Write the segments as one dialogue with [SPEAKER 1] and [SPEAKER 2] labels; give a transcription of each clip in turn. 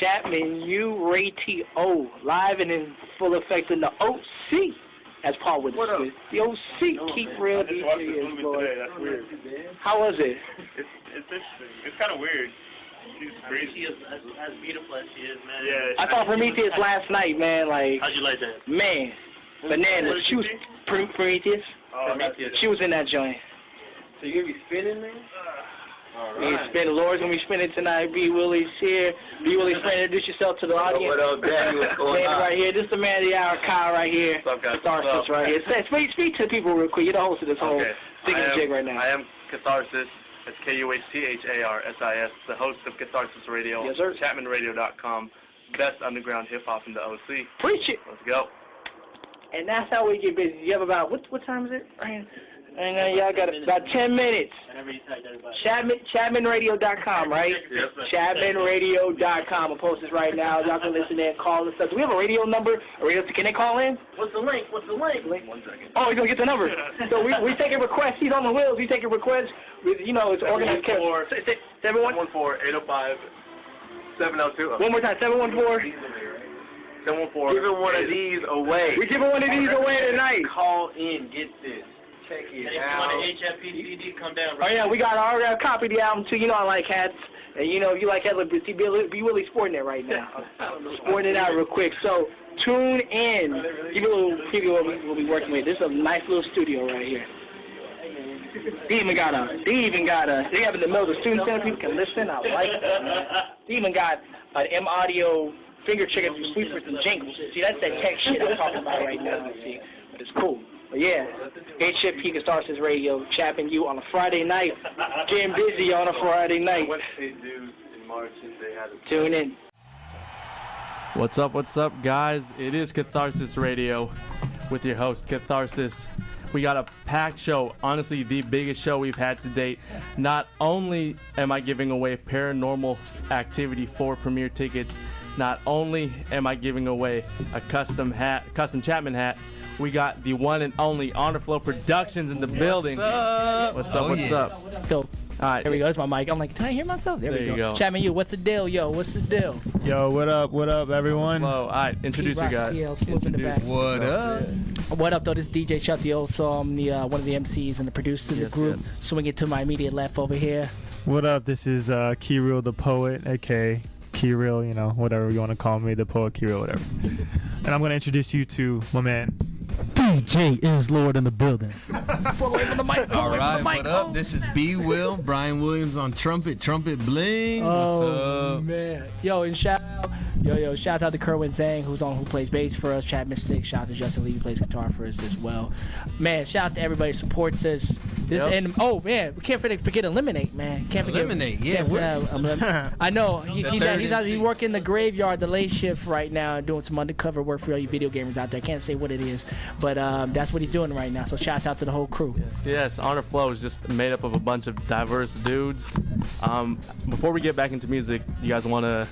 [SPEAKER 1] Chapman University, live and in full effect in the OC, as Paul would say. The OC, keep real DJs, boy.
[SPEAKER 2] That's weird.
[SPEAKER 1] How was it?
[SPEAKER 2] It's interesting. It's kind of weird. She's crazy.
[SPEAKER 3] She is as beautiful as she is, man.
[SPEAKER 2] Yeah.
[SPEAKER 1] I saw Prometheus last night, man. Like,
[SPEAKER 3] how'd you like that?
[SPEAKER 1] Man, bananas. She was Prometheus. She was in that joint.
[SPEAKER 4] So you gonna be spinning, man?
[SPEAKER 1] Lord's gonna be spinning tonight. B. Willie's here. B. Willie's friend, introduce yourself to the audience.
[SPEAKER 4] What up, Daddy? What's going on?
[SPEAKER 1] Right here. This is the man of the hour, Kyle, right here.
[SPEAKER 4] What's up, guys?
[SPEAKER 1] Kuhtharsis right here. Speak to the people real quick. You're the host of this whole jig right now.
[SPEAKER 5] I am Kuhtharsis. It's Kuhtharsis, the host of Kuhtharsis Radio.
[SPEAKER 1] Yes, sir.
[SPEAKER 5] ChapmanRadio.com. Best underground hip hop in the OC.
[SPEAKER 1] Preach it.
[SPEAKER 5] Let's go.
[SPEAKER 1] And that's how we get busy. You have about what time is it? And y'all got about 10 minutes. ChapmanRadio.com, right?
[SPEAKER 5] Yep.
[SPEAKER 1] ChapmanRadio.com. I'll post this right now. Y'all can listen in, call and stuff. Do we have a radio number? Can they call in?
[SPEAKER 3] What's the link?
[SPEAKER 5] 1 second.
[SPEAKER 1] Oh, he's going to get the number. So we taking requests. He's on the wheels. We taking requests. You know, it's organized.
[SPEAKER 5] 714-805-702.
[SPEAKER 1] One more time. 714.
[SPEAKER 5] 714.
[SPEAKER 4] Giving one of these away.
[SPEAKER 1] We're giving one of these away tonight.
[SPEAKER 4] Call in, get this. Check it
[SPEAKER 3] If you
[SPEAKER 4] out.
[SPEAKER 3] want an HFPCD, come down.
[SPEAKER 1] Oh, yeah, we got a copy of the album, too. You know I like hats. And, you know, if you like hats, be really sporting it right now. Sporting it out real quick. So, tune in. Give you a little preview of what we'll be working with. This is a nice little studio right here. They have in the middle of the student center. People can listen. I like it. They even got an M-Audio finger trigger for sweepers and jingles. See, that's that tech shit I'm talking about right now. See, but it's cool. But yeah, HFP Kuhtharsis Radio, Chapman U on a Friday night. Getting busy on a Friday night.
[SPEAKER 5] What they do in March if they had a
[SPEAKER 1] Tune in.
[SPEAKER 6] What's up, guys? It is Kuhtharsis Radio with your host, Kuhtharsis. We got a packed show, honestly the biggest show we've had to date. Not only am I giving away Paranormal Activity 4 premiere tickets, not only am I giving away a custom Chapman hat, we got the one and only Honor Flow Productions in the building. What's up?
[SPEAKER 1] So,
[SPEAKER 6] All right,
[SPEAKER 1] there we go. That's my mic. I'm like, can I hear myself? There we go. Chapman U, what's the deal? Yo, what's the deal?
[SPEAKER 7] Yo, what up, everyone?
[SPEAKER 6] Hello. All right, introduce your guy.
[SPEAKER 1] What up, though? This is DJ Chuck, the old I'm the one of the MCs and the producer of the group.
[SPEAKER 6] Yes.
[SPEAKER 1] Swing it to my immediate left over here.
[SPEAKER 7] What up? This is Kirill the Poet, aka Kirill, you know, whatever you want to call me, the Poet Kirill, whatever. And I'm going to introduce you to my man, DJ is Lord in the building.
[SPEAKER 1] Pull away from the mic.
[SPEAKER 8] All right, what up? This is B. Will, Brian Williams on trumpet bling. What's up?
[SPEAKER 1] Man. Yo, and shout out to Kerwin Zhang, who plays bass for us. Chad Mystic. Shout out to Justin Lee, who plays guitar for us as well. Man, shout out to everybody who supports us. And man, we can't forget Eliminate, man. Can't forget
[SPEAKER 8] Eliminate. Yeah,
[SPEAKER 1] I know he's working the graveyard, the late shift right now, doing some undercover work for all you video gamers out there. I can't say what it is, but that's what he's doing right now. So shout out to the whole crew.
[SPEAKER 6] Yes. Honor Flow is just made up of a bunch of diverse dudes. Before we get back into music, you guys want to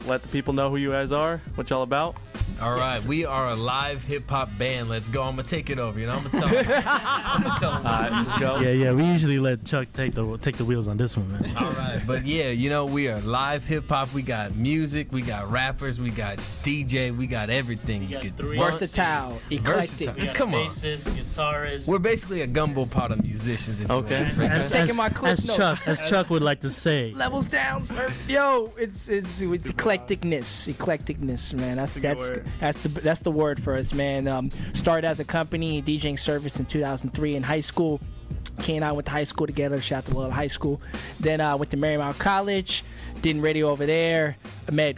[SPEAKER 6] let the people know who you guys are, what y'all about?
[SPEAKER 8] All right, we are a live hip hop band. Let's go. I'm gonna take it over. You know, I'm gonna tell him.
[SPEAKER 6] All right, let's go.
[SPEAKER 7] Yeah. We usually let Chuck take the wheels on this one, man.
[SPEAKER 8] All right, but yeah, you know, we are live hip hop. We got music. We got rappers. We got DJ. We got everything.
[SPEAKER 3] We got
[SPEAKER 1] Versatile, eclectic.
[SPEAKER 3] We got
[SPEAKER 8] Come on.
[SPEAKER 3] bassist, guitarist.
[SPEAKER 8] We're basically a gumbo pot of musicians.
[SPEAKER 6] Okay.
[SPEAKER 1] Taking my clip notes.
[SPEAKER 7] As Chuck would like to say.
[SPEAKER 1] Levels down, sir. Yo, it's eclecticness, man. That's the word for us, man. Started as a company, DJing service in 2003 in high school. Kay and I went to high school together. Shout out to Loyola High School. Then went to Marymount College. Did radio over there. I met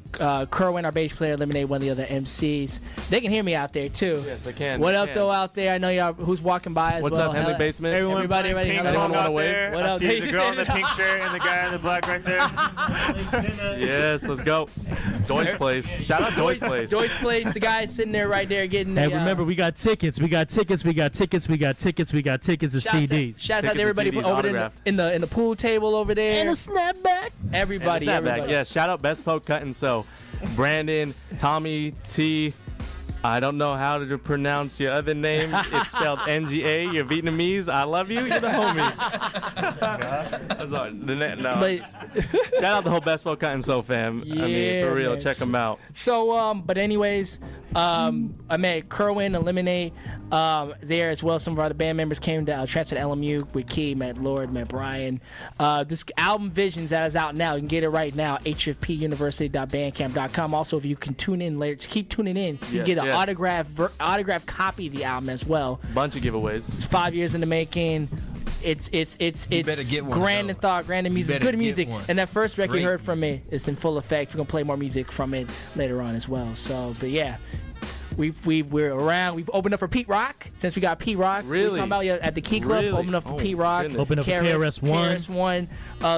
[SPEAKER 1] Kerwin, our bass player, Eliminate, one of the other MCs. They can hear me out there too.
[SPEAKER 6] Yes, they can.
[SPEAKER 1] What up, though, out there? I know y'all who's walking by as
[SPEAKER 6] What's
[SPEAKER 1] well.
[SPEAKER 6] up, Henley Basement?
[SPEAKER 1] Everybody ready?
[SPEAKER 7] Pink
[SPEAKER 1] Hello.
[SPEAKER 7] Pong out there.
[SPEAKER 1] What
[SPEAKER 7] I
[SPEAKER 1] up?
[SPEAKER 7] see the girl in the pink shirt and the guy in the black right there.
[SPEAKER 6] Yes, let's go. Deutsch Place. Shout out Deutsch Place.
[SPEAKER 1] Deutsch Place. The guy sitting there right there getting.
[SPEAKER 7] Hey, remember, we got tickets. We got tickets and CDs.
[SPEAKER 1] Shout out
[SPEAKER 6] Tickets
[SPEAKER 1] to everybody
[SPEAKER 6] and CDs
[SPEAKER 1] over there in the pool table over there.
[SPEAKER 7] And a snapback.
[SPEAKER 1] Everybody.
[SPEAKER 6] Yeah, shout out Best Poke Cut and Sew. Brandon, Tommy T, I don't know how to pronounce your other name. It's spelled NGA. You're Vietnamese. I love you. You're the homie. That's all. No. Shout out the whole Best Bowl Cut and Soul fam. I mean, for real,
[SPEAKER 9] man.
[SPEAKER 6] check them out.
[SPEAKER 9] So, but anyways, I met Kerwin, Eliminate there as well. Some of our other band members came to transfer to LMU with Key, met Lord, met Brian. This album Visions that is out now. You can get it right now. hfpuniversity.bandcamp.com. Also, if you can tune in later, just keep tuning in. You can get an autographed copy of the album as well.
[SPEAKER 6] Bunch of giveaways.
[SPEAKER 9] It's 5 years in the making. It's
[SPEAKER 8] better get one
[SPEAKER 9] grand in thought, grand in music, good music.
[SPEAKER 8] one.
[SPEAKER 9] And that first record you
[SPEAKER 8] Great
[SPEAKER 9] heard from me is in full effect. We're gonna play more music from it later on as well. So, but yeah. We're around. We've opened up for Pete Rock since we got Pete Rock.
[SPEAKER 6] Really?
[SPEAKER 9] We were talking about at the Key Club.
[SPEAKER 6] Really?
[SPEAKER 9] Opened up for
[SPEAKER 6] Oh,
[SPEAKER 9] Pete Rock.
[SPEAKER 6] goodness.
[SPEAKER 7] Open up for KRS-One.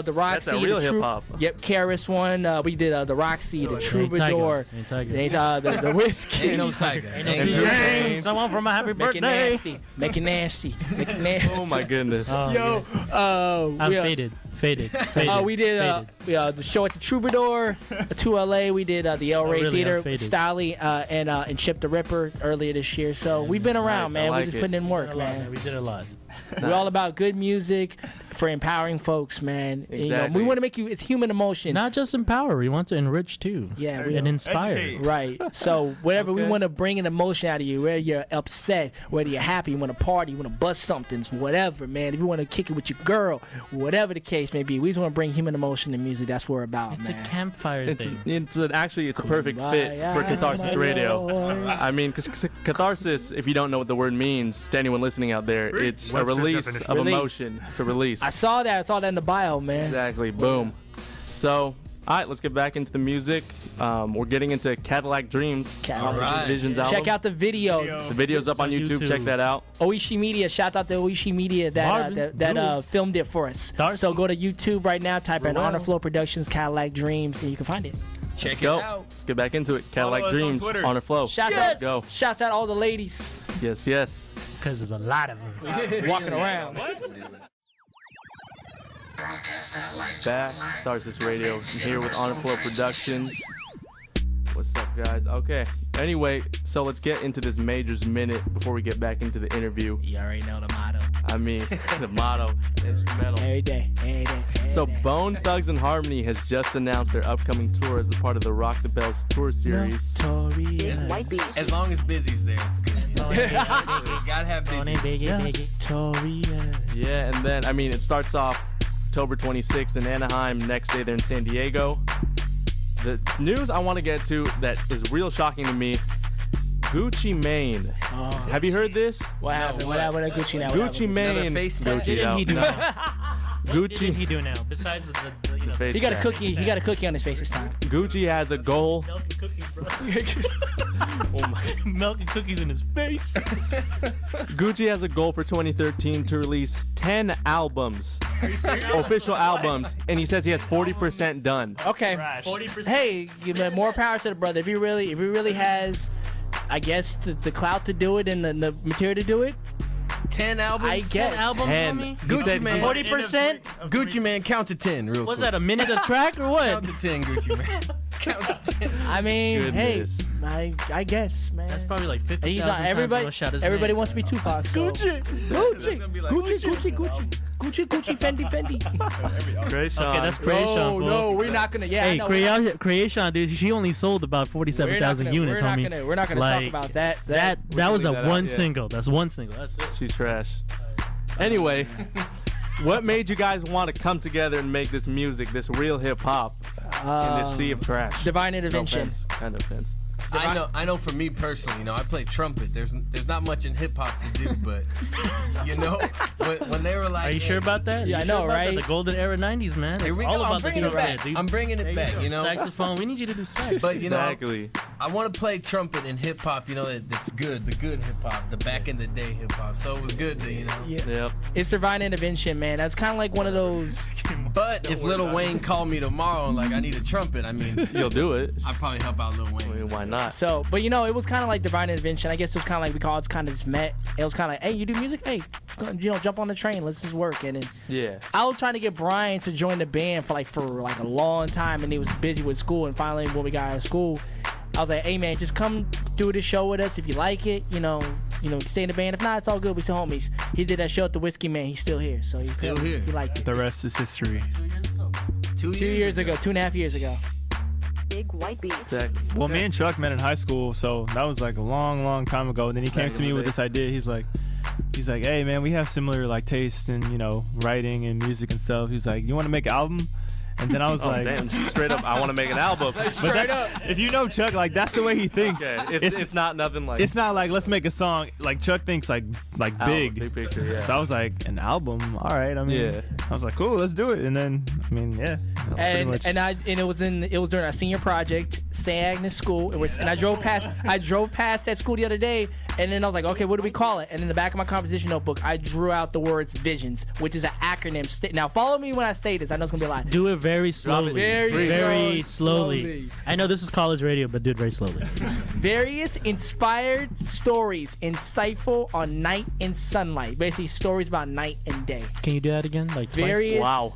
[SPEAKER 9] The Roxy.
[SPEAKER 6] That's a real
[SPEAKER 9] the
[SPEAKER 6] hip-hop.
[SPEAKER 9] Yep, KRS-One. We did the Roxy, the Troubadour,
[SPEAKER 7] Ain't Tiger.
[SPEAKER 9] the Whiskey.
[SPEAKER 8] Ain't no tiger.
[SPEAKER 7] Ain't no
[SPEAKER 6] Entertain.
[SPEAKER 7] Someone from a happy
[SPEAKER 9] Make it
[SPEAKER 7] birthday.
[SPEAKER 9] nasty. Make it nasty. Make it nasty.
[SPEAKER 6] Oh my goodness.
[SPEAKER 9] Yo,
[SPEAKER 7] I'm faded.
[SPEAKER 9] we did the show at the Troubadour, to LA. We did the El Rey
[SPEAKER 7] really?
[SPEAKER 9] Theater,
[SPEAKER 7] I'm faded.
[SPEAKER 9] Stolly, and Chip the Ripper earlier this year. So we've been around,
[SPEAKER 6] Nice, I
[SPEAKER 9] man.
[SPEAKER 6] like
[SPEAKER 9] We're just
[SPEAKER 6] it.
[SPEAKER 9] putting in work, man.
[SPEAKER 7] We did a lot.
[SPEAKER 9] We're all about good music for empowering folks, man. And,
[SPEAKER 6] Exactly.
[SPEAKER 9] we want to make it's human emotion.
[SPEAKER 7] Not just empower, we want to enrich too.
[SPEAKER 9] Yeah,
[SPEAKER 7] and inspire.
[SPEAKER 2] Educate.
[SPEAKER 9] Right. So whatever we
[SPEAKER 6] Okay.
[SPEAKER 9] want to bring an emotion out of you, whether you're upset, whether you're happy, you want to party, you want to bust something, whatever, man. If you want to kick it with your girl, whatever the case may be, we just want to bring human emotion and music. That's what we're about,
[SPEAKER 7] It's
[SPEAKER 9] man.
[SPEAKER 7] a campfire thing.
[SPEAKER 6] It's a perfect fit for Catharsis Radio. I mean, catharsis, if you don't know what the word means, to anyone listening out there, it's a
[SPEAKER 2] Webster's
[SPEAKER 6] release
[SPEAKER 2] definition.
[SPEAKER 6] of
[SPEAKER 9] Release.
[SPEAKER 6] emotion. It's a release.
[SPEAKER 9] I saw that in the bio, man.
[SPEAKER 6] Exactly. Boom. So, all right, let's get back into the music. We're getting into Cadillac Dreams,
[SPEAKER 9] Cadillac
[SPEAKER 8] All right.
[SPEAKER 6] Visions album.
[SPEAKER 9] Check out the video.
[SPEAKER 6] The video's up on YouTube. Check that out.
[SPEAKER 9] Oishi Media, shout out to Oishi Media that filmed it for us. So go to YouTube right now, type in Honor Flow Productions Cadillac Dreams, and you can find it.
[SPEAKER 8] Check
[SPEAKER 6] Go.
[SPEAKER 8] it out.
[SPEAKER 6] Let's get back into it. Cadillac
[SPEAKER 2] Follow us on
[SPEAKER 6] Dreams,
[SPEAKER 2] Twitter.
[SPEAKER 6] Honor Flow.
[SPEAKER 9] Shouts out,
[SPEAKER 6] Go.
[SPEAKER 9] shouts out all the ladies
[SPEAKER 6] Yes, yes.
[SPEAKER 7] Because there's a lot of them.
[SPEAKER 9] walking around.
[SPEAKER 6] Back, Catharsis Radio. I'm here with Honor Flow Productions. What's up, guys? Okay. Anyway, so let's get into this Majors Minute before we get back into the interview.
[SPEAKER 9] You already know the motto.
[SPEAKER 6] I mean, the motto, instrumental.
[SPEAKER 9] Every day, every day.
[SPEAKER 6] So Bone Thugs and Harmony has just announced their upcoming tour as a part of the Rock the Bells tour series.
[SPEAKER 9] Notorious.
[SPEAKER 8] As long as Busy's there, it's good. Gotta have Busy.
[SPEAKER 9] Notorious.
[SPEAKER 6] Yeah, and then, I mean, it starts off October 26th in Anaheim. Next day, they're in San Diego. The news I want to get to that is real shocking to me, Gucci Mane. Have you heard this?
[SPEAKER 9] What happened? What happened to Gucci now?
[SPEAKER 6] Gucci Mane.
[SPEAKER 8] face
[SPEAKER 6] Gucci
[SPEAKER 8] tag.
[SPEAKER 7] Didn't he do
[SPEAKER 6] no.
[SPEAKER 7] now? What
[SPEAKER 6] Gucci.
[SPEAKER 7] did he do now? Besides the you know,
[SPEAKER 6] Face
[SPEAKER 9] He got a
[SPEAKER 6] tag.
[SPEAKER 9] cookie. He got a cookie on his face this time.
[SPEAKER 6] Gucci has a goal.
[SPEAKER 7] milk and cookies, bro.
[SPEAKER 6] Oh my.
[SPEAKER 7] Milk and cookies in his face.
[SPEAKER 6] Gucci has a goal for 2013 to release 10 albums, official albums, and he says he has 40% done.
[SPEAKER 9] Okay.
[SPEAKER 7] 40%.
[SPEAKER 9] Hey, give him more power to the brother. If he really has, I guess, the clout to do it and the material to do it,
[SPEAKER 8] 10 albums?
[SPEAKER 9] I guess.
[SPEAKER 7] albums,
[SPEAKER 6] 10.
[SPEAKER 7] homie?
[SPEAKER 6] He
[SPEAKER 8] Gucci
[SPEAKER 6] said
[SPEAKER 8] Mane.
[SPEAKER 7] 40%?
[SPEAKER 8] Gucci Man, count to 10 real
[SPEAKER 7] Was
[SPEAKER 8] quick.
[SPEAKER 7] that a minute a track or what?
[SPEAKER 8] Count to 10, Gucci Man. Count to 10.
[SPEAKER 9] I mean,
[SPEAKER 6] Goodness.
[SPEAKER 9] hey, I guess, man.
[SPEAKER 7] That's probably like
[SPEAKER 9] And
[SPEAKER 7] 50,000
[SPEAKER 9] he's
[SPEAKER 7] times
[SPEAKER 9] not, everybody,
[SPEAKER 7] I'll shout his
[SPEAKER 9] everybody
[SPEAKER 7] name.
[SPEAKER 9] wants to be Tupac. So. Gucci, Fendi.
[SPEAKER 6] Creation.
[SPEAKER 7] Okay, that's creation.
[SPEAKER 9] No,
[SPEAKER 7] fool.
[SPEAKER 9] no, we're not gonna. Yeah, I
[SPEAKER 7] Hey,
[SPEAKER 9] know.
[SPEAKER 7] creation, dude. She only sold about 47,000 units, homie.
[SPEAKER 9] We're not gonna talk
[SPEAKER 7] Like,
[SPEAKER 9] about that.
[SPEAKER 7] That was
[SPEAKER 6] leave
[SPEAKER 7] a
[SPEAKER 6] that out,
[SPEAKER 7] one
[SPEAKER 6] yeah.
[SPEAKER 7] single. That's one single. That's it.
[SPEAKER 6] She's trash. Anyway, what made you guys want to come together and make this music, this real hip hop, in this sea of trash?
[SPEAKER 9] Divine
[SPEAKER 6] No
[SPEAKER 9] intervention.
[SPEAKER 6] offense. Kind of offense.
[SPEAKER 8] I know for me personally, you know, I play trumpet. There's not much in hip hop to do, but you know, when they were like,
[SPEAKER 7] Are you sure about that?
[SPEAKER 9] Yeah,
[SPEAKER 7] You
[SPEAKER 9] I
[SPEAKER 7] sure
[SPEAKER 9] know,
[SPEAKER 7] about
[SPEAKER 9] right?
[SPEAKER 7] The golden era 90s, man.
[SPEAKER 8] Here
[SPEAKER 7] It's
[SPEAKER 8] we
[SPEAKER 7] all
[SPEAKER 8] go.
[SPEAKER 7] about
[SPEAKER 8] I'm bringing
[SPEAKER 7] the
[SPEAKER 8] it
[SPEAKER 7] trumpet,
[SPEAKER 8] back.
[SPEAKER 7] dude.
[SPEAKER 8] I'm bringing it back, you know.
[SPEAKER 7] Saxophone. We need you to do sax.
[SPEAKER 8] But you know,
[SPEAKER 6] Exactly.
[SPEAKER 8] I want to play trumpet in hip hop. You know, that's good, the good hip hop, the back in the day hip hop. So it was good to, you know.
[SPEAKER 9] Yeah.
[SPEAKER 6] Yep.
[SPEAKER 9] It's divine intervention, man. That's kind of like one of those.
[SPEAKER 8] But if Lil Wayne called me tomorrow and like I need a trumpet, I mean,
[SPEAKER 6] You'll do it.
[SPEAKER 8] I'd probably help out Lil
[SPEAKER 6] I
[SPEAKER 8] Wayne.
[SPEAKER 6] mean, why not?
[SPEAKER 9] So, but you know, it was kind of like divine intervention. I guess it was kind of like we kind of just met. It was kind of like, hey, you do music? Hey, jump on the train. Let's just work. And then
[SPEAKER 6] Yeah.
[SPEAKER 9] I was trying to get Brian to join the band for a long time, and he was busy with school. And finally, when we got out of school, I was like, hey man, just come do the show with us if you like it. You know, stay in the band. If not, it's all good. We still homies. He did that show at the Whiskey Man. He's still here, so he's
[SPEAKER 8] Still here.
[SPEAKER 9] He liked it.
[SPEAKER 7] The rest is history.
[SPEAKER 8] 2
[SPEAKER 9] 2 years ago, 2.5 years ago.
[SPEAKER 10] Big white beats.
[SPEAKER 6] Exactly.
[SPEAKER 7] Well, me and Chuck met in high school, so that was like a long, long time ago. And then he came to me with this idea. He's like, hey man, we have similar like tastes in writing and music and stuff. He's like, you want to make an album? And then I was like,
[SPEAKER 6] damn, straight up, I want to make an album.
[SPEAKER 7] but if you know Chuck, like that's the way he thinks.
[SPEAKER 6] Okay, it's not nothing like.
[SPEAKER 7] It's not like let's make a song. Like Chuck thinks like
[SPEAKER 6] album,
[SPEAKER 7] big.
[SPEAKER 6] picture. Yeah.
[SPEAKER 7] So I was like, an album, all right. I mean,
[SPEAKER 6] Yeah.
[SPEAKER 7] I was like, cool, let's do it. And then, I mean, yeah. pretty much.
[SPEAKER 9] And it was during our senior project, St. Agnes School. And I drove past that school the other day, and then I was like, okay, what do we call it? And in the back of my composition notebook, I drew out the words Visions, which is an acronym. Now follow me when I say this. I know it's gonna be a lot.
[SPEAKER 11] Do it very slowly.
[SPEAKER 9] Very
[SPEAKER 11] slowly. I know this is college radio, but do it very slowly.
[SPEAKER 9] Various inspired stories insightful on night and sunlight. Basically, stories about night and day.
[SPEAKER 11] Can you do that again? Like twice?
[SPEAKER 9] Various
[SPEAKER 6] Wow.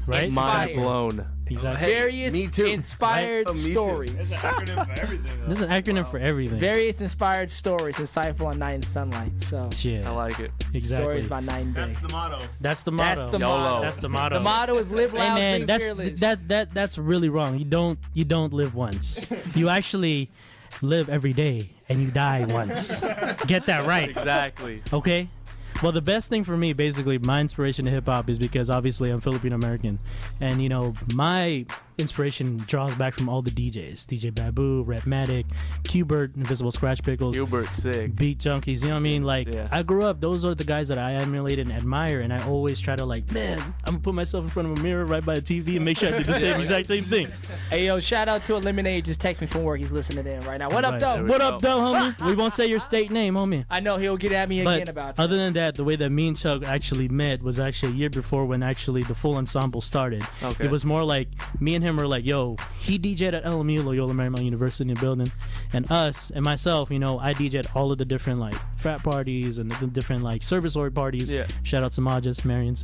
[SPEAKER 11] Right?
[SPEAKER 6] Mind
[SPEAKER 9] inspired.
[SPEAKER 6] blown.
[SPEAKER 11] Exactly.
[SPEAKER 9] Various
[SPEAKER 8] me too.
[SPEAKER 9] inspired
[SPEAKER 8] Me too.
[SPEAKER 9] stories.
[SPEAKER 7] It's an acronym for everything.
[SPEAKER 11] This is an acronym for everything.
[SPEAKER 9] Various inspired stories insightful on night and sunlight. So
[SPEAKER 11] Shit.
[SPEAKER 6] I like it.
[SPEAKER 11] Exactly.
[SPEAKER 9] stories about night and day.
[SPEAKER 7] the motto.
[SPEAKER 11] That's the motto.
[SPEAKER 9] That's the
[SPEAKER 6] YOLO.
[SPEAKER 9] motto.
[SPEAKER 11] That's the motto.
[SPEAKER 9] The motto is live
[SPEAKER 11] Hey
[SPEAKER 9] loud,
[SPEAKER 11] man,
[SPEAKER 9] dream
[SPEAKER 11] that's
[SPEAKER 9] fearless.
[SPEAKER 11] that's really wrong. You don't live once. You actually live every day and you die once. Get that right.
[SPEAKER 6] Exactly.
[SPEAKER 11] Okay? Well, the best thing for me, basically, my inspiration to hip hop is because obviously I'm Filipino American, and my inspiration draws back from all the DJs: DJ Babu, Rapmatic, Qbert, Invisible Scratch Pickles,
[SPEAKER 6] Hubert, sick.
[SPEAKER 11] Beat Junkies. You know what I mean? Like,
[SPEAKER 6] Yeah.
[SPEAKER 11] I grew up; those are the guys that I emulate and admire, and I always try to man, I'm gonna put myself in front of a mirror right by a TV and make sure I do the same exact same thing.
[SPEAKER 9] Hey yo, shout out to Eliminate. Just text me from work. He's listening in right now. What up,
[SPEAKER 11] Right.
[SPEAKER 9] though?
[SPEAKER 11] What up, though, homie? We won't say your state name, homie.
[SPEAKER 9] I know he'll get at me
[SPEAKER 11] But
[SPEAKER 9] again about that.
[SPEAKER 11] other than that, the way that me and Chuck actually met was actually a year before when actually the full ensemble started.
[SPEAKER 6] Okay.
[SPEAKER 11] It was more like me and him were like, yo, he DJ'd at LMU, Loyola Marymount University in the building, and us and myself, I DJ'd all of the different frat parties and the different service-oriented parties.
[SPEAKER 6] Yeah.
[SPEAKER 11] Shout out to Majas, Marians,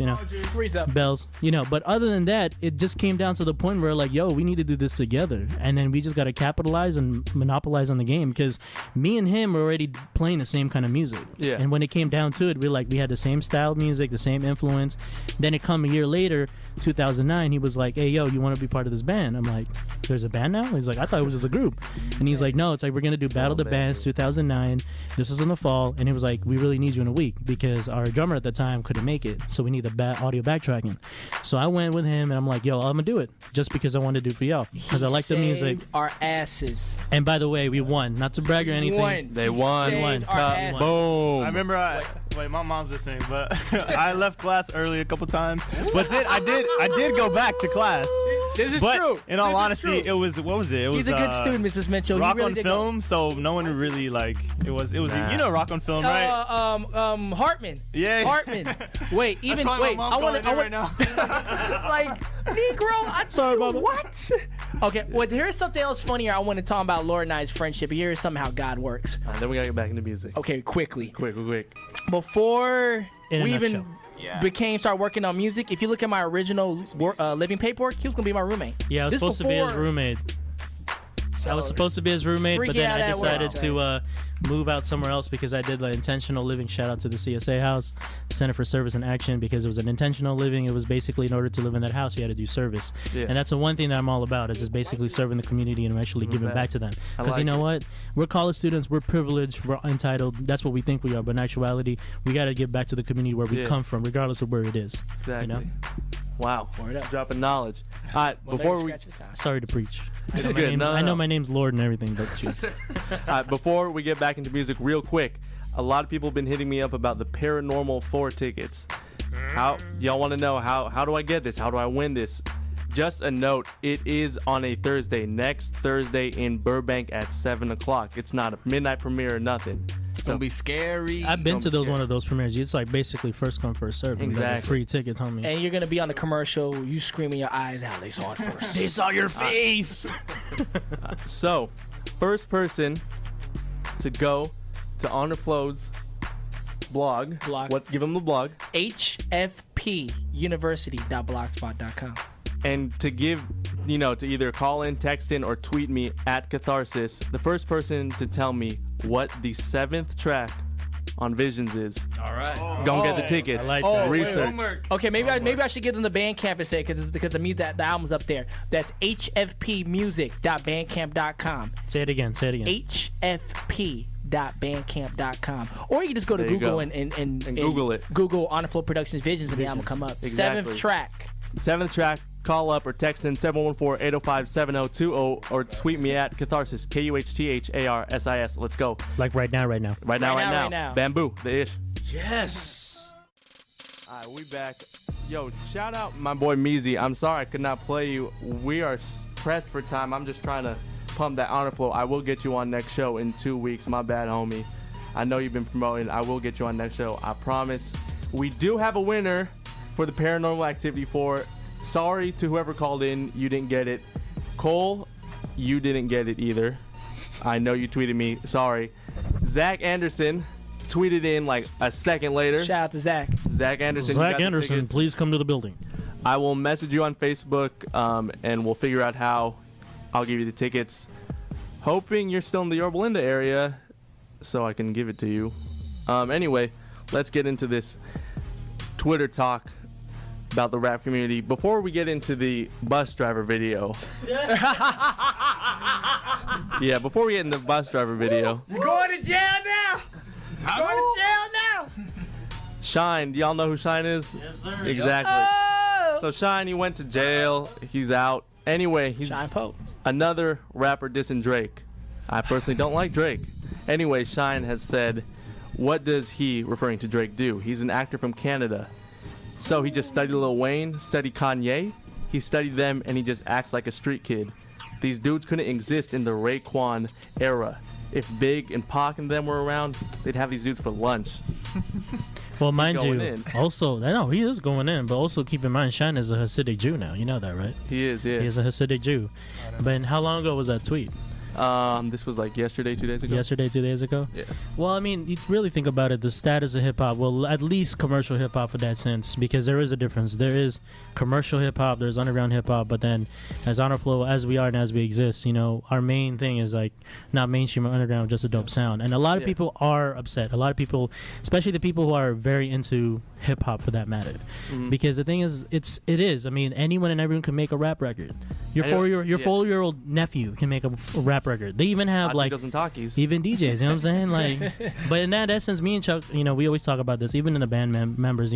[SPEAKER 9] Three's up.
[SPEAKER 11] Bells, But other than that, it just came down to the point where yo, we need to do this together, and then we just got to capitalize and monopolize on the game because me and him were already playing the same kind of music.
[SPEAKER 6] Yeah.
[SPEAKER 11] And when it came down to it, we had the same style of music, the same influence. Then it come a year later, 2009, he was like, hey yo, you want to be part of this band? I'm like, there's a band now? He's like, I thought it was just a group. And he's like, no, it's like we're gonna do Battle the Bands 2009. This was in the fall, and it was like, we really need you in a week because our drummer at the time couldn't make it, so we need the audio backtracking. So I went with him, and I'm like, yo, I'm gonna do it just because I wanted to do it for y'all because I like the music.
[SPEAKER 9] Our asses.
[SPEAKER 11] And by the way, we won. Not to brag or anything.
[SPEAKER 6] They won.
[SPEAKER 9] Saved our asses.
[SPEAKER 6] Boom.
[SPEAKER 7] I remember wait, my mom's listening, but I left class early a couple times. But I did go back to class.
[SPEAKER 9] This is
[SPEAKER 7] But
[SPEAKER 9] true.
[SPEAKER 7] in all
[SPEAKER 9] This is
[SPEAKER 7] honesty,
[SPEAKER 9] true.
[SPEAKER 7] it was what was it? It was
[SPEAKER 9] He's a good student, Mrs. Mitchell.
[SPEAKER 7] Rock
[SPEAKER 9] he really
[SPEAKER 7] on
[SPEAKER 9] did
[SPEAKER 7] Film, so no one really it was
[SPEAKER 6] Nah.
[SPEAKER 7] you know Rock on Film, right?
[SPEAKER 9] Hartman.
[SPEAKER 7] Yeah.
[SPEAKER 9] Hartman. Wait, even
[SPEAKER 7] probably
[SPEAKER 9] wait.
[SPEAKER 7] my mom's
[SPEAKER 9] I want
[SPEAKER 7] calling
[SPEAKER 9] to.
[SPEAKER 7] in right now.
[SPEAKER 9] Like Negro. I
[SPEAKER 11] Sorry, Bubba.
[SPEAKER 9] What? Okay. Well, here's something else funnier. I want to talk about Lord and I's friendship. Here's somehow God works.
[SPEAKER 6] Then we gotta get back into music.
[SPEAKER 9] Okay, quickly.
[SPEAKER 6] Quick.
[SPEAKER 9] Before
[SPEAKER 11] In a
[SPEAKER 9] we even
[SPEAKER 11] nutshell.
[SPEAKER 9] started working on music, if you look at my original living paperwork, he was gonna be my roommate.
[SPEAKER 11] Yeah, I was
[SPEAKER 9] This
[SPEAKER 11] supposed to be his
[SPEAKER 9] before-
[SPEAKER 11] roommate. I was supposed to be his roommate, but
[SPEAKER 9] Freaky
[SPEAKER 11] then
[SPEAKER 9] how
[SPEAKER 11] I
[SPEAKER 9] that
[SPEAKER 11] decided
[SPEAKER 9] works,
[SPEAKER 11] to move out somewhere else because I did the intentional living. Shout out to the CSA house, Center for Service and Action, because it was an intentional living. It was basically in order to live in that house, you had to do service.
[SPEAKER 6] Yeah.
[SPEAKER 11] And that's the one thing that I'm all about is just basically serving the community and actually giving back to them.
[SPEAKER 6] I
[SPEAKER 11] Because
[SPEAKER 6] like
[SPEAKER 11] you know
[SPEAKER 6] it.
[SPEAKER 11] what? We're college students. We're privileged. We're entitled. That's what we think we are. But in actuality, we got to give back to the community where we
[SPEAKER 6] Yeah.
[SPEAKER 11] come from, regardless of where it is.
[SPEAKER 6] Exactly.
[SPEAKER 11] You know?
[SPEAKER 6] Wow.
[SPEAKER 9] Word up.
[SPEAKER 6] Dropping knowledge. All right.
[SPEAKER 9] Well,
[SPEAKER 6] Before
[SPEAKER 9] Larry
[SPEAKER 6] we
[SPEAKER 9] scratches that.
[SPEAKER 11] Sorry to preach.
[SPEAKER 6] It's
[SPEAKER 11] I know my
[SPEAKER 6] good.
[SPEAKER 11] name's-
[SPEAKER 6] No,
[SPEAKER 11] I know
[SPEAKER 6] no.
[SPEAKER 11] my name's Lord and everything, but jeez.
[SPEAKER 6] All right, before we get back into music, real quick, a lot of people have been hitting me up about the Paranormal 4 tickets. How y'all want to know how do I get this? How do I win this? Just a note, it is on a Thursday, next Thursday in Burbank at 7 o'clock. It's not a midnight premiere or nothing.
[SPEAKER 8] It's gonna be scary.
[SPEAKER 11] I've been
[SPEAKER 8] It's
[SPEAKER 11] to
[SPEAKER 8] gonna
[SPEAKER 11] those
[SPEAKER 8] be
[SPEAKER 11] one of those premieres. It's like basically first come first serve. You got the
[SPEAKER 6] Exactly.
[SPEAKER 11] free tickets, homie.
[SPEAKER 9] And you're gonna be on the commercial. You screaming your eyes out. They saw it first.
[SPEAKER 11] They saw your face.
[SPEAKER 6] So, first person to go to Honor Flow's blog. What? Give him the blog.
[SPEAKER 9] HFPuniversity.blogspot.com.
[SPEAKER 6] And to give to either call in, text in, or tweet me at Kuhtharsis. The first person to tell me what the 7th track on Visions is.
[SPEAKER 8] All right.
[SPEAKER 6] Gonna get the tickets.
[SPEAKER 11] I like that.
[SPEAKER 6] Research.
[SPEAKER 9] Okay, maybe I should give them the Bandcamp instead because the album's up there. That's hfpmusic.bandcamp.com.
[SPEAKER 11] Say it again.
[SPEAKER 9] hfp.bandcamp.com. Or you can just go to
[SPEAKER 6] There you
[SPEAKER 9] Google
[SPEAKER 6] go.
[SPEAKER 9] and
[SPEAKER 6] Google it.
[SPEAKER 9] Google On the Flow Productions Visions and the album come up.
[SPEAKER 6] Exactly.
[SPEAKER 9] 7th track.
[SPEAKER 6] 7th track. Call up or text in 714-805-7020 or tweet me at Kuhtharsis, Kuhtharsis. Let's go.
[SPEAKER 11] Like right now.
[SPEAKER 6] Right now.
[SPEAKER 9] Right now.
[SPEAKER 6] Bamboo, the ish.
[SPEAKER 11] Yes.
[SPEAKER 6] All right, we back. Yo, shout out my boy Meezy. I'm sorry I could not play you. We are pressed for time. I'm just trying to pump that honor flow. I will get you on next show in 2 weeks. My bad, homie. I know you've been promoting. I will get you on next show. I promise. We do have a winner for the Paranormal Activity 4. Sorry to whoever called in. You didn't get it. Cole, you didn't get it either. I know you tweeted me. Sorry. Zach Anderson tweeted in like a second later.
[SPEAKER 9] Shout out to Zach.
[SPEAKER 6] Zach Anderson. you got
[SPEAKER 11] Zach
[SPEAKER 6] the
[SPEAKER 11] Anderson,
[SPEAKER 6] tickets.
[SPEAKER 11] please come to the building.
[SPEAKER 6] I will message you on Facebook, and we'll figure out how. I'll give you the tickets. Hoping you're still in the Yorba Linda area, so I can give it to you. Anyway, let's get into this Twitter talk about the rap community. Before we get into the bus driver video. Yeah, before we get into the bus driver video.
[SPEAKER 9] You're going to jail now. Going to jail now.
[SPEAKER 6] Shine, do y'all know who Shine is?
[SPEAKER 3] Yes, sir.
[SPEAKER 6] Exactly.
[SPEAKER 9] Oh.
[SPEAKER 6] So Shine, he went to jail. He's out. Anyway, he's
[SPEAKER 9] Shine Pope.
[SPEAKER 6] another rapper dissing Drake. I personally don't like Drake. Anyway, Shine has said, what does he, referring to Drake, do? He's an actor from Canada. So he just studied Lil Wayne, studied Kanye. He studied them, and he just acts like a street kid. These dudes couldn't exist in the Raekwon era. If Big and Pac and them were around, they'd have these dudes for lunch.
[SPEAKER 11] Well, mind
[SPEAKER 6] going
[SPEAKER 11] you,
[SPEAKER 6] in.
[SPEAKER 11] also, I know he is going in, but also keep in mind, Shine is a Hasidic Jew now. You know that, right?
[SPEAKER 6] He is, yeah.
[SPEAKER 11] He is a Hasidic Jew. But how long ago was that tweet?
[SPEAKER 6] This was like yesterday, 2 days ago.
[SPEAKER 11] Yesterday, 2 days ago?
[SPEAKER 6] Yeah.
[SPEAKER 11] Well, I mean, you really think about it, the status of hip-hop, well, at least commercial hip-hop in that sense, because there is a difference. There is commercial hip-hop, there's underground hip-hop, but then as Honor Flow, as we are and as we exist, our main thing is like not mainstream or underground, just a dope sound. And a lot of people are upset. A lot of people, especially the people who are very into hip-hop for that matter.
[SPEAKER 6] Mhm.
[SPEAKER 11] Because the thing is, it is. I mean, anyone and everyone can make a rap record. Your
[SPEAKER 6] Yeah.
[SPEAKER 11] 4-year-old nephew can make a rap record. They even have like
[SPEAKER 6] dozen talkies.
[SPEAKER 11] even DJs, you know what I'm saying? Like, but in that essence, me and Chuck, we always talk about this, even in the band members,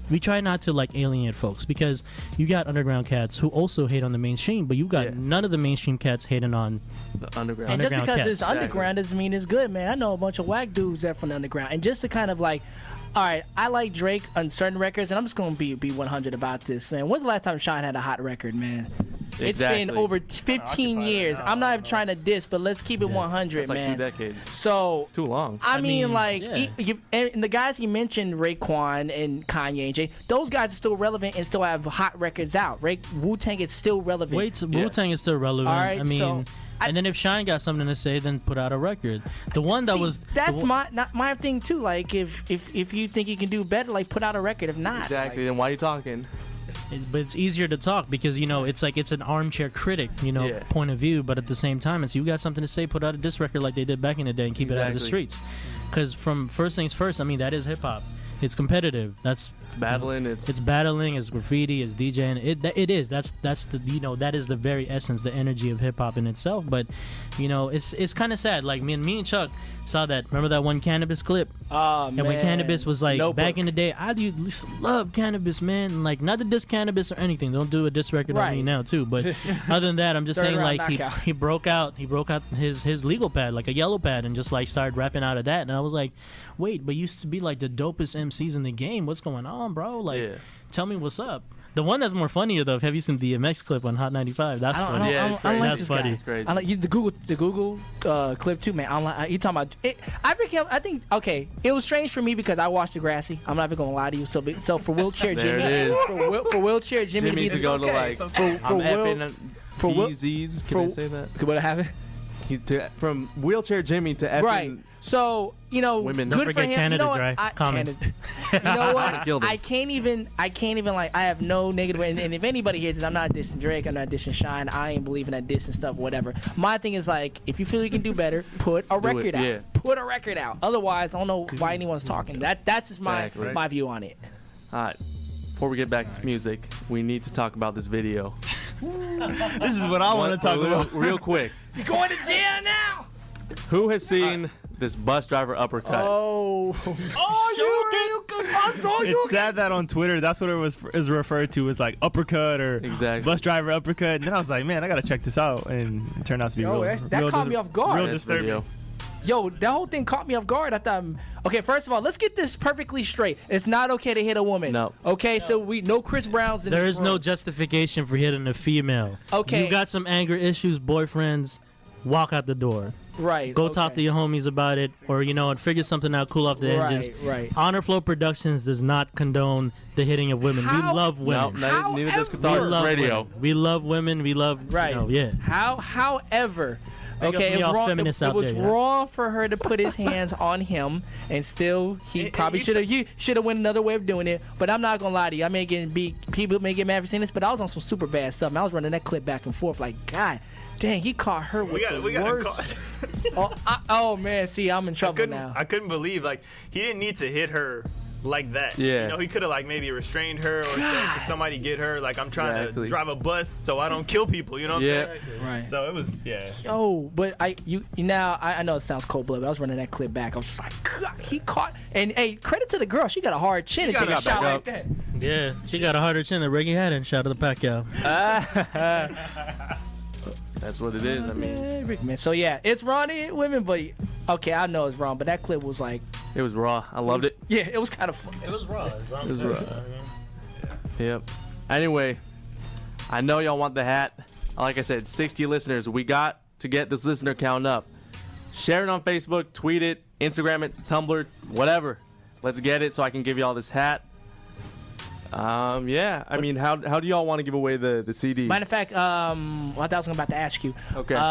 [SPEAKER 11] we try not to like alienate folks because you got underground cats who also hate on the mainstream, but you got none of the mainstream cats hating on
[SPEAKER 6] the underground.
[SPEAKER 9] And just because
[SPEAKER 11] cats.
[SPEAKER 9] it's underground doesn't mean it's good, man. I know a bunch of whack dudes that from the underground. And just to kind of like, all right, I like Drake on certain records, and I'm just going to be 100 about this, man. When's the last time Shine had a hot record, man?
[SPEAKER 6] Exactly.
[SPEAKER 9] It's been over 15 years. I'm not even trying to diss, but let's keep it 100,
[SPEAKER 6] It's like
[SPEAKER 9] man.
[SPEAKER 6] 2 decades.
[SPEAKER 9] So
[SPEAKER 6] It's too long.
[SPEAKER 9] I mean, like,
[SPEAKER 11] yeah.
[SPEAKER 9] and the guys he mentioned, Raekwon and Kanye and Jay, those guys are still relevant and still have hot records out. Wu-Tang is still relevant.
[SPEAKER 11] Wait, Wu-Tang is still relevant.
[SPEAKER 9] All right,
[SPEAKER 11] I mean,
[SPEAKER 9] so
[SPEAKER 11] and then if Shine got something to say, then put out a record. The one that was
[SPEAKER 9] that's my thing too. Like, if you think you can do better, like, put out a record. If not,
[SPEAKER 6] Exactly. Then why are you talking?
[SPEAKER 11] But it's easier to talk because it's like it's an armchair critic, point of view. But at the same time, it's you got something to say, put out a diss record like they did back in the day and keep it out of the
[SPEAKER 6] Exactly.
[SPEAKER 11] streets. Because from first things first, I mean that is hip hop. It's competitive. It's
[SPEAKER 6] battling.
[SPEAKER 11] It's battling. It's graffiti. It's DJing. It is. That's the that is the very essence, the energy of hip hop in itself. But it's kind of sad. Like me and Chuck saw that. Remember that one Cannabis clip?
[SPEAKER 9] Oh,
[SPEAKER 11] and when Cannabis was like
[SPEAKER 9] Notebook.
[SPEAKER 11] back in the day, I used to love Cannabis, man. And, like, not to diss Cannabis or anything. Don't do a diss record on me now too. But other than that, I'm just
[SPEAKER 9] Third
[SPEAKER 11] saying
[SPEAKER 9] round
[SPEAKER 11] like
[SPEAKER 9] knockout.
[SPEAKER 11] he broke out his legal pad, like a yellow pad, and just like started rapping out of that. And I was like, wait, but you used to be like the dopest MCs in the game. What's going on, bro? Like, tell me what's up. The one that's more funnier though, have you seen the DMX clip on Hot 95? That's funny.
[SPEAKER 9] I don't like
[SPEAKER 11] That's
[SPEAKER 9] this
[SPEAKER 11] funny.
[SPEAKER 9] guy.
[SPEAKER 6] It's crazy.
[SPEAKER 9] I like the Google clip too, man. I don't like you talking about it. I think okay. It was strange for me because I watched Degrassi. I'm not even gonna lie to you. So for wheelchair
[SPEAKER 6] There
[SPEAKER 9] Jimmy,
[SPEAKER 6] it is.
[SPEAKER 9] for wheelchair Jimmy, to be
[SPEAKER 6] to go to like
[SPEAKER 9] for
[SPEAKER 6] I'm
[SPEAKER 9] Will-
[SPEAKER 6] effing
[SPEAKER 9] for Will-
[SPEAKER 6] Yeezys. Can I say that?
[SPEAKER 9] What happened?
[SPEAKER 6] from wheelchair Jimmy to effing
[SPEAKER 9] Right. So,
[SPEAKER 6] women.
[SPEAKER 9] good
[SPEAKER 11] Don't
[SPEAKER 9] for
[SPEAKER 11] forget
[SPEAKER 9] him.
[SPEAKER 11] Canada
[SPEAKER 9] you know what?
[SPEAKER 11] Dry. Comment.
[SPEAKER 9] You know what?
[SPEAKER 6] Killed him.
[SPEAKER 9] I can't even like, I have no negative, and if anybody hears this, I'm not dissing Drake, I'm not dissing Shine, I ain't believing that diss and stuff, whatever. My thing is like, if you feel you can do better, put a record out.
[SPEAKER 6] yeah.
[SPEAKER 9] Put a record out. Otherwise, I don't know why anyone's talking. That's just
[SPEAKER 6] Exactly.
[SPEAKER 9] my view on it.
[SPEAKER 6] All right. Before we get back to music, we need to talk about this video.
[SPEAKER 7] This is what I want to talk about.
[SPEAKER 6] Real quick.
[SPEAKER 9] You're going to jail now.
[SPEAKER 6] Who has seen this bus driver uppercut?
[SPEAKER 9] Oh,
[SPEAKER 7] It's sad that on Twitter, that's what it is referred to as like uppercut or
[SPEAKER 6] Exactly.
[SPEAKER 7] bus driver uppercut. And then I was like, man, I gotta check this out, and it turned out to be
[SPEAKER 9] Yo,
[SPEAKER 7] real.
[SPEAKER 9] that
[SPEAKER 7] real
[SPEAKER 9] caught me off guard.
[SPEAKER 7] Real
[SPEAKER 6] This
[SPEAKER 7] disturbing.
[SPEAKER 6] video.
[SPEAKER 9] Yo, that whole thing caught me off guard. I thought, okay, first of all, let's get this perfectly straight. It's not okay to hit a woman.
[SPEAKER 6] No.
[SPEAKER 9] Okay, so we no Chris Browns in
[SPEAKER 11] There
[SPEAKER 9] this
[SPEAKER 11] is no
[SPEAKER 9] room.
[SPEAKER 11] justification for hitting a female.
[SPEAKER 9] Okay.
[SPEAKER 11] You got some anger issues, boyfriends, walk out the door.
[SPEAKER 9] Right.
[SPEAKER 11] Go talk to your homies about it, or figure something out, cool off the edges.
[SPEAKER 9] Right.
[SPEAKER 11] Honor Flow Productions does not condone the hitting of women.
[SPEAKER 9] How-
[SPEAKER 11] We love
[SPEAKER 6] No,
[SPEAKER 11] women.
[SPEAKER 6] neither does
[SPEAKER 11] We
[SPEAKER 6] Kuhtharsis
[SPEAKER 11] love
[SPEAKER 6] Radio.
[SPEAKER 11] women. We love women. We love
[SPEAKER 9] Right.
[SPEAKER 11] yeah.
[SPEAKER 9] However,
[SPEAKER 11] Big up
[SPEAKER 9] okay,
[SPEAKER 11] to
[SPEAKER 9] it was
[SPEAKER 11] y'all
[SPEAKER 9] wrong.
[SPEAKER 11] feminists
[SPEAKER 9] It
[SPEAKER 11] out
[SPEAKER 9] was
[SPEAKER 11] there, yeah.
[SPEAKER 9] wrong for her to put his hands on him, and still he probably should have went another way of doing it. But I'm not gonna lie to you. I may get people may get mad for saying this, but I was on some super bad stuff. And I was running that clip back and forth like, God, dang, he caught her with the worst. Oh man, see, I'm in trouble now.
[SPEAKER 12] I couldn't believe he didn't need to hit her like that.
[SPEAKER 6] Yeah.
[SPEAKER 12] He could have maybe restrained her or said to somebody get her. I'm trying
[SPEAKER 6] Exactly.
[SPEAKER 12] to drive a bus so I don't kill people. You know what I'm saying?
[SPEAKER 9] Right.
[SPEAKER 12] So it was
[SPEAKER 9] Yo, but I know it sounds cold blooded, but I was running that clip back. I was just like, God, he caught. And hey, credit to the girl, she got a hard chin to take a shot like that.
[SPEAKER 11] Yeah, she got a harder chin than Reggie Haddon. Shout out to Pacquiao.
[SPEAKER 6] That's what it is. I mean,
[SPEAKER 9] Yeah, Rick, man. So yeah, it's wrong to hit women, but okay, I know it's wrong, but that clip was like,
[SPEAKER 6] it was raw. I loved it.
[SPEAKER 9] yeah, it was kind of fun.
[SPEAKER 11] It was raw.
[SPEAKER 6] It was raw. Yep. Anyway, I know y'all want the hat. Like I said, 60 listeners. We got to get this listener count up. Share it on Facebook, tweet it, Instagram it, Tumblr, whatever. Let's get it so I can give y'all this hat. Yeah. I mean, how do y'all want to give away the CD?
[SPEAKER 9] Matter of fact, what I was about to ask you.
[SPEAKER 6] Okay.
[SPEAKER 9] You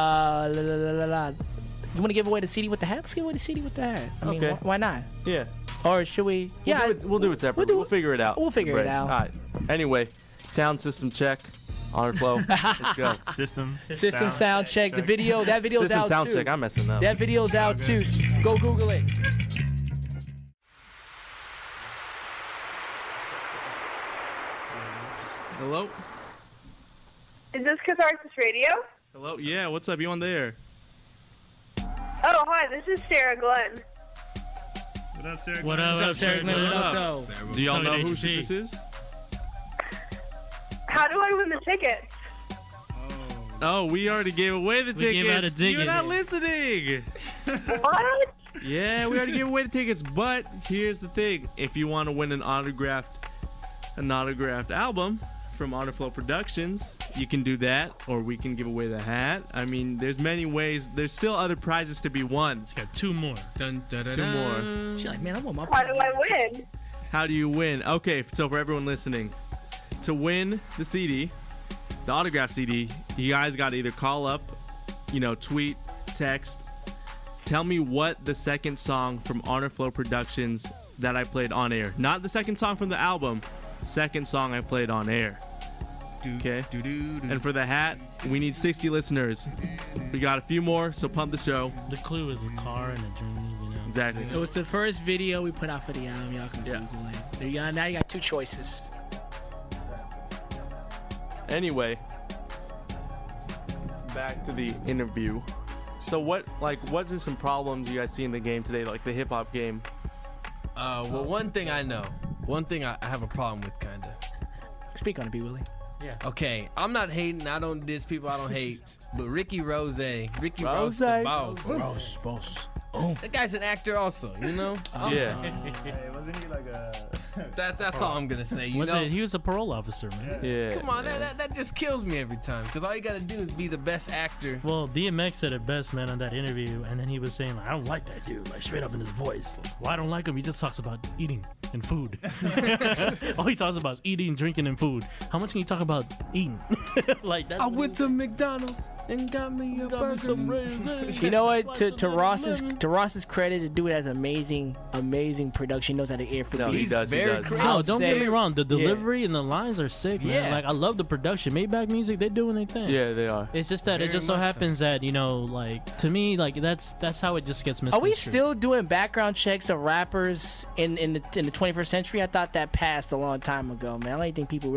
[SPEAKER 9] want to give away the CD with the hat? Let's give away the CD with the hat. I mean,
[SPEAKER 6] Okay.
[SPEAKER 9] why not?
[SPEAKER 6] Yeah.
[SPEAKER 9] Or should we? Yeah,
[SPEAKER 6] We'll do it separately. We'll figure it out.
[SPEAKER 9] We'll figure it
[SPEAKER 6] Right.
[SPEAKER 9] out.
[SPEAKER 6] All right. Anyway, sound system check. Honor Flow. Let's go.
[SPEAKER 7] System
[SPEAKER 9] sound check. The video's
[SPEAKER 6] System
[SPEAKER 9] out
[SPEAKER 6] sound
[SPEAKER 9] too.
[SPEAKER 6] check. I'm messing up.
[SPEAKER 9] That video's out too. Go Google it.
[SPEAKER 6] Hello?
[SPEAKER 13] Is this Kuhtharsis Radio?
[SPEAKER 6] Hello? Yeah, what's up? You on there?
[SPEAKER 13] Oh, hi, this is Sarah Glenn.
[SPEAKER 12] What up, Sarah?
[SPEAKER 11] What up, Sarah?
[SPEAKER 6] What up?
[SPEAKER 11] though?
[SPEAKER 6] Do y'all know who
[SPEAKER 11] HP.
[SPEAKER 6] this is?
[SPEAKER 13] How do I win the tickets?
[SPEAKER 6] Oh, we already gave away the
[SPEAKER 11] We gave out
[SPEAKER 6] tickets.
[SPEAKER 11] a ticket.
[SPEAKER 6] You're not listening.
[SPEAKER 13] What?
[SPEAKER 6] Yeah, we already gave away the tickets. But here's the thing: if you want to win an autographed album from Honor Flow Productions, you can do that, or we can give away the hat. I mean, there's many ways. There's still other prizes to be won.
[SPEAKER 11] Got two more.
[SPEAKER 6] Two more.
[SPEAKER 9] She's like, man, I want my.
[SPEAKER 13] How do I win?
[SPEAKER 6] How do you win? Okay, so for everyone listening, to win the CD, the autograph CD, you guys got to either call up, tweet, text, tell me what the second song from Honor Flow Productions that I played on air. Not the second song from the album, second song I played on air. Okay? And for the hat, we need 60 listeners. We got a few more, so pump the show.
[SPEAKER 11] The clue is a car and a journey.
[SPEAKER 6] Exactly.
[SPEAKER 9] It was the first video we put out for the album. Y'all can Google it. Now you got two choices.
[SPEAKER 6] Anyway, back to the interview. So what are some problems you guys see in the game today, like the hip hop game?
[SPEAKER 8] Well, one thing I know, I have a problem with, kinda.
[SPEAKER 9] Speak on it, B. Willie.
[SPEAKER 11] Yeah.
[SPEAKER 8] Okay, I'm not hating. I don't diss people. I don't hate. But Ricky Rose, the
[SPEAKER 6] Rose.
[SPEAKER 8] boss.
[SPEAKER 9] Boss. Oh.
[SPEAKER 8] That guy's an actor also,
[SPEAKER 6] Yeah.
[SPEAKER 12] Hey, wasn't he like a
[SPEAKER 8] That's all I'm gonna say. You know?
[SPEAKER 11] He was a parole officer, man.
[SPEAKER 6] Yeah.
[SPEAKER 8] Come on, that just kills me every time. Because all you gotta do is be the best actor.
[SPEAKER 11] Well, DMX said it best, man, on that interview, and then he was saying, like, I don't like that dude, like straight up in his voice. Like, well, I don't like him. He just talks about eating and food. All he talks about is eating, drinking, and food. How much can you talk about eating? Like that's.
[SPEAKER 8] I went to McDonald's and got me a burger.
[SPEAKER 11] Some raisins.
[SPEAKER 9] You know what? To Ross's credit, to do it as amazing production. He knows how to air for
[SPEAKER 6] No, he
[SPEAKER 9] beats.
[SPEAKER 6] does. He
[SPEAKER 8] very
[SPEAKER 6] does.
[SPEAKER 8] creative.
[SPEAKER 11] No, don't get me wrong. The
[SPEAKER 9] Yeah.
[SPEAKER 11] delivery and the lines are sick, man.
[SPEAKER 8] Yeah.
[SPEAKER 11] Like I love the production. Maybach Music, they're doing their thing.
[SPEAKER 6] Yeah, they are.
[SPEAKER 11] It's just that it
[SPEAKER 8] Very
[SPEAKER 11] just so
[SPEAKER 8] much so.
[SPEAKER 11] happens that like to me, like that's how it just gets
[SPEAKER 9] Are
[SPEAKER 11] misconstrued.
[SPEAKER 9] we still doing background checks of rappers in the 21st century? I thought that passed a long time ago, man. I don't think people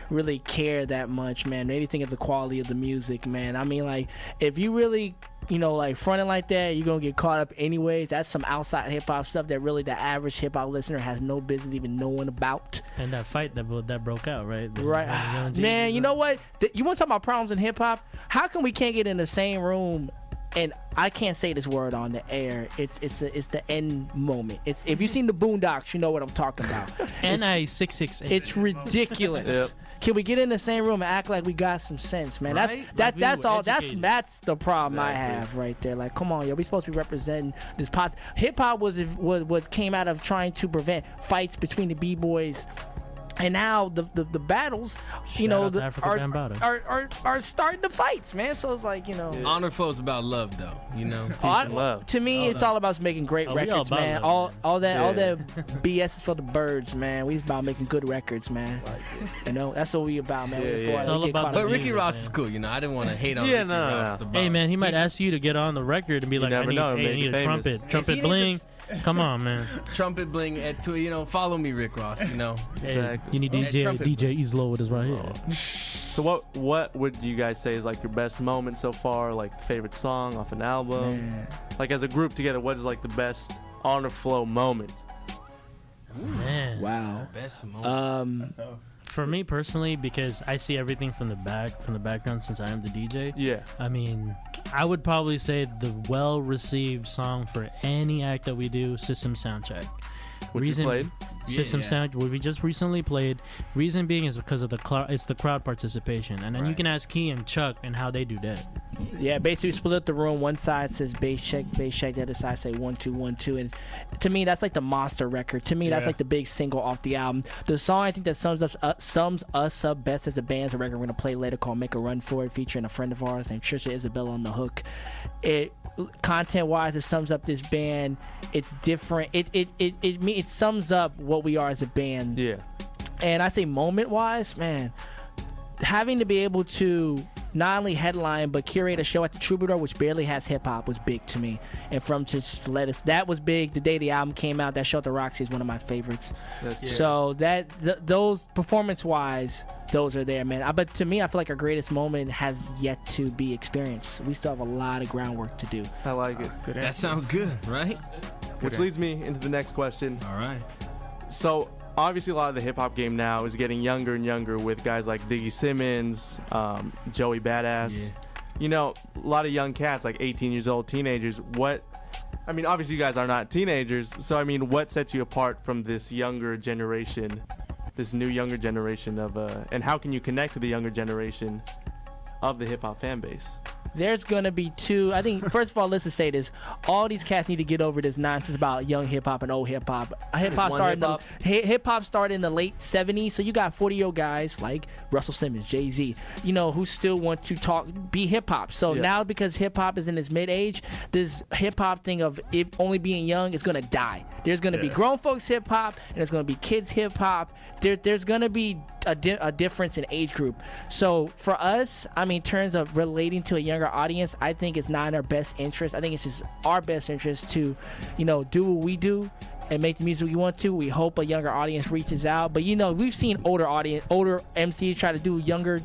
[SPEAKER 9] really care that much, man. They just think of the quality of the music, man. I mean, like if you really like fronting like that, you're gonna get caught up anyways. That's some outside hip hop stuff that really the average hip hop listener has no business even knowing about.
[SPEAKER 11] And that fight that broke out, right?
[SPEAKER 9] Right, man. You know what? You want to talk about problems in hip hop? How come we can't get in the same room? And I can't say this word on the air. It's the end moment. It's if you've seen the Boondocks, you know what I'm talking about.
[SPEAKER 11] NI668.
[SPEAKER 9] It's ridiculous.
[SPEAKER 6] Yep.
[SPEAKER 9] Can we get in the same room and act like we got some sense, man?
[SPEAKER 8] Right?
[SPEAKER 9] That's all.
[SPEAKER 11] educated.
[SPEAKER 9] That's the problem I
[SPEAKER 6] Exactly.
[SPEAKER 9] have right there. Like, come on, yo, we supposed to be representing this pot. Hip hop was came out of trying to prevent fights between the b-boys. And now the battles,
[SPEAKER 11] Shout out to Africa Bambaataa.
[SPEAKER 9] are starting the fights, man. So it's like,
[SPEAKER 8] Honor Flow's about love, though. You know.
[SPEAKER 6] love.
[SPEAKER 9] To me, it's all about making great
[SPEAKER 11] Oh, we all
[SPEAKER 9] records,
[SPEAKER 11] about
[SPEAKER 9] man.
[SPEAKER 11] love,
[SPEAKER 9] All
[SPEAKER 6] Yeah.
[SPEAKER 9] that BS is for the birds, man. We just about making good records, man. That's what we about, man.
[SPEAKER 6] Yeah,
[SPEAKER 9] We
[SPEAKER 6] yeah.
[SPEAKER 9] get
[SPEAKER 11] It's all
[SPEAKER 9] caught
[SPEAKER 11] about
[SPEAKER 9] up
[SPEAKER 8] But
[SPEAKER 9] in
[SPEAKER 8] Ricky
[SPEAKER 11] music,
[SPEAKER 8] Ross
[SPEAKER 11] man.
[SPEAKER 8] is cool. You know, I didn't want to hate on
[SPEAKER 6] Yeah,
[SPEAKER 8] Ricky
[SPEAKER 6] no,
[SPEAKER 8] Ross.
[SPEAKER 6] no.
[SPEAKER 8] about-
[SPEAKER 11] Hey man, he might ask you to get on the record and be like,
[SPEAKER 6] never know,
[SPEAKER 11] I
[SPEAKER 6] make
[SPEAKER 11] need
[SPEAKER 6] you
[SPEAKER 11] a
[SPEAKER 6] famous.
[SPEAKER 11] trumpet
[SPEAKER 8] If he
[SPEAKER 11] bling.
[SPEAKER 8] needs
[SPEAKER 11] Come on, man.
[SPEAKER 8] Trumpet bling at follow me, Rick Ross. You know.
[SPEAKER 11] Hey,
[SPEAKER 6] Exactly.
[SPEAKER 11] you need
[SPEAKER 8] That trumpet
[SPEAKER 11] DJ Islo with us right here.
[SPEAKER 6] So what would you guys say is like your best moment so far? Like favorite song off an album?
[SPEAKER 9] Man.
[SPEAKER 6] Like as a group together, what is like the best Honor Flow moment?
[SPEAKER 11] Man.
[SPEAKER 9] Wow.
[SPEAKER 8] Best moment.
[SPEAKER 11] For me personally, because I see everything from the background since I am the DJ.
[SPEAKER 6] Yeah.
[SPEAKER 11] I mean, I would probably say the well-received song for any act that we do, System Soundcheck.
[SPEAKER 6] Which you played?
[SPEAKER 11] System Sound, what we just recently played. Reason being is because of it's the crowd participation, and then you can ask Key and Chuck and how they do that.
[SPEAKER 9] Yeah, basically split the room. One side says bass check. The other side say 1 2 1 2. And to me, that's like the monster record. To me, that's like the big single off the album. The song I think that sums us up best as a band is a record we're gonna play later called "Make a Run For It," featuring a friend of ours named Trisha Isabella on the hook. It content-wise, it sums up this band. It's different. It sums up what we are as a band.
[SPEAKER 6] Yeah.
[SPEAKER 9] And I say moment-wise, man, having to be able to not only headline but curate a show at the Troubadour, which barely has hip hop, was big to me. And from just let us, that was big. The day the album came out, that show at the Roxy is one of my favorites. So those performance-wise, those are there, man. But to me, I feel like our greatest moment has yet to be experienced. We still have a lot of groundwork to do.
[SPEAKER 6] I like it.
[SPEAKER 8] That sounds good, right?
[SPEAKER 6] Which leads me into the next question.
[SPEAKER 8] All right.
[SPEAKER 6] So obviously a lot of the hip hop game now is getting younger and younger with guys like Diggy Simmons, Joey Badass. You know, a lot of young cats, like 18 years old, teenagers. Obviously you guys are not teenagers. So, what sets you apart from this younger generation, this new younger generation and how can you connect to the younger generation of the hip hop fan base?
[SPEAKER 9] There's gonna be two. I think first of all, let's just say this: all these cats need to get over this nonsense about young hip hop and old hip hop. Hip hop started in the late '70s, so you got 40-year-old guys like Russell Simmons, Jay-Z, who still want to be hip hop. So now, because hip hop is in its mid-age, this hip hop thing of it only being young is gonna die. There's gonna be grown folks hip hop, and there's gonna be kids hip hop. There's gonna be a difference in age group. So for us, in terms of relating to a younger audience, I think it's not in our best interest. I think it's just our best interest to, do what we do and make the music we want to. We hope a younger audience reaches out. But we've seen older MCs try to do younger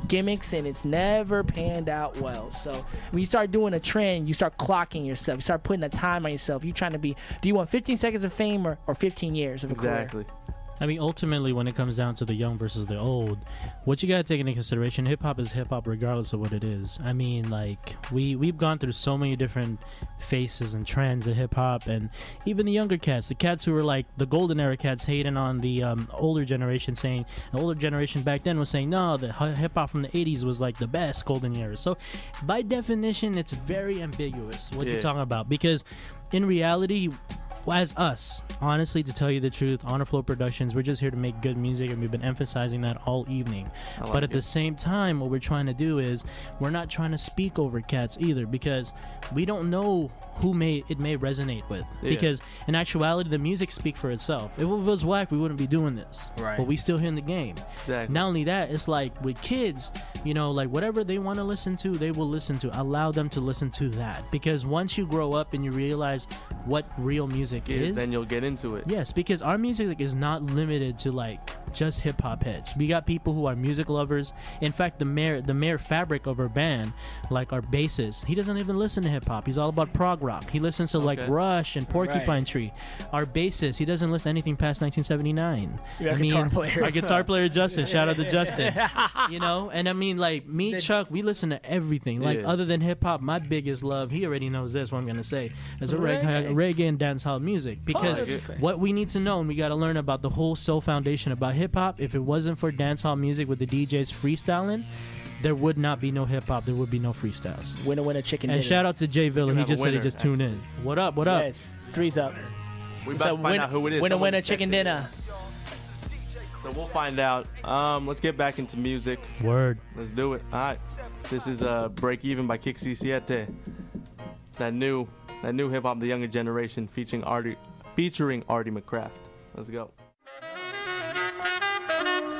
[SPEAKER 9] gimmicks, and it's never panned out well. So when you start doing a trend, you start clocking yourself. You start putting a time on yourself. You trying to be, do you want 15 seconds of fame or 15 years of a career?
[SPEAKER 6] Exactly.
[SPEAKER 11] I mean, ultimately, when it comes down to the young versus the old, what you gotta take into consideration, hip hop is hip hop regardless of what it is. I mean, like we've gone through so many different faces and trends of hip hop, and even the younger cats, the cats who were like the golden era cats, hating on the older generation, saying the older generation back then was saying no, the hip hop from the 80s was like the best golden era. So, by definition, it's very ambiguous what you're talking about, because in reality, as us, honestly, to tell you the truth, Honor Flow Productions, we're just here to make good music, and we've been emphasizing that all evening. But at the same time, what we're trying to do is we're not trying to speak over cats either, because we don't know who it may resonate with. Because in actuality, the music speaks for itself. If it was whack, we wouldn't be doing this.
[SPEAKER 9] Right.
[SPEAKER 11] But we still here in the game.
[SPEAKER 6] Exactly.
[SPEAKER 11] Not only that, it's like with kids, you know, like whatever they want to listen to, they will listen to. Allow them to listen to that. Because once you grow up and you realize what real music is,
[SPEAKER 6] then you'll get into it.
[SPEAKER 11] Yes, because our music is not limited to like just hip hop heads. We got people who are music lovers. In fact, the mayor fabric of our band, like our bassist, he doesn't even listen to hip hop. He's all about prog rock. He listens to like Rush and Porcupine Tree. Our bassist, he doesn't listen to anything past 1979. Our guitar player Justin, shout out to Justin. You know, and I mean, like me, Chuck, we listen to everything. Like other than hip hop, my biggest love, he already knows this, what I'm gonna say, is reggae and dancehall music. Because what we need to know, and we got to learn about the whole soul foundation about hip hop, if it wasn't for dancehall music with the DJs freestyling, there would not be no hip hop. There would be no freestyles.
[SPEAKER 9] Winner, chicken dinner.
[SPEAKER 11] And shout out to Jay Villa. He just said he just tuned in. What up? What up?
[SPEAKER 9] Yes, three's up.
[SPEAKER 6] We about to find out who it is.
[SPEAKER 9] Winner, chicken dinner.
[SPEAKER 6] So we'll find out. Let's get back into music.
[SPEAKER 11] Word.
[SPEAKER 6] Let's do it. All right. This is Break Even by Kixi Siete. That new hip hop, the younger generation, featuring Artie McCraft. Let's go.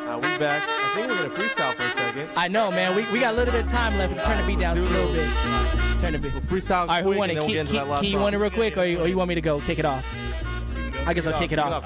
[SPEAKER 6] We back. I think we're gonna freestyle for a second.
[SPEAKER 9] I know, man. We got a little bit of time left. Turn the beat down just a little bit. Turn the beat.
[SPEAKER 6] We'll freestyle. All
[SPEAKER 9] right, who want it? Key, you want it real quick, or you want me to go kick it off? I guess I'll kick it off.